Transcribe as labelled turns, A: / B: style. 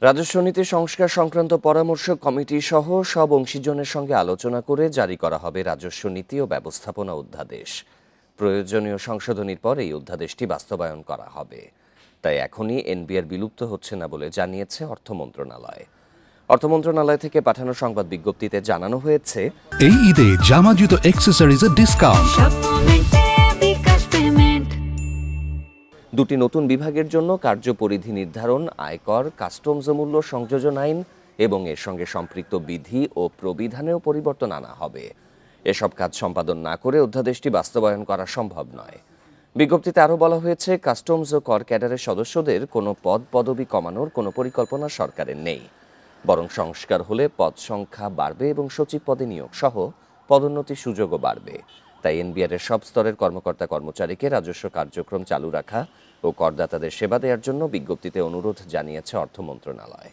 A: রাজস্ব নীতি সংস্কার সংক্রান্ত পরামর্শ কমিটি সহ সব অংশীজনের সঙ্গে আলোচনা করে জারি করা হবে রাজস্ব নীতি ও ব্যবস্থাপনা অধ্যাদেশ। প্রয়োজনীয় সংশোধনীর পর এই অধ্যাদেশটি বাস্তবায়ন করা হবে। তাই এখনই এনবিআর বিলুপ্ত হচ্ছে না বলে জানিয়েছে অর্থ মন্ত্রণালয়। অর্থ মন্ত্রণালয় থেকে পাঠানো সংবাদ বিজ্ঞপ্তিতে জানানো হয়েছে,
B: এই ঈদে জামা জুতো অ্যাক্সেসরিজের ডিসকাউন্ট।
A: দুটি নতুন বিভাগের জন্য কার্যপরিধি নির্ধারণ, আয়কর, কাস্টমস মূল্য সংযোজন আইন এবং এর সঙ্গে সম্পৃক্ত বিধি ও প্রবিধানেও পরিবর্তন আনা হবে। এসব কাজ সম্পাদন না করে অধ্যাদেশটি বাস্তবায়ন করা সম্ভব নয়। বিজ্ঞপ্তিতে আরও বলা হয়েছে, কাস্টমস ও কর ক্যাডারের সদস্যদের কোনো পদবি কমানোর কোনো পরিকল্পনা সরকারের নেই। বরং সংস্কার হলে পদ সংখ্যা বাড়বে এবং সচিব পদে নিয়োগ সহ পদোন্নতির সুযোগও বাড়বে। তাই এনবিআরের সব স্তরের কর্মকর্তা কর্মচারীকে রাজস্ব কার্যক্রম চালু রাখা ও করদাতাদের সেবা দেওয়ার জন্য বিজ্ঞপ্তিতে অনুরোধ জানিয়েছে অর্থ মন্ত্রণালয়।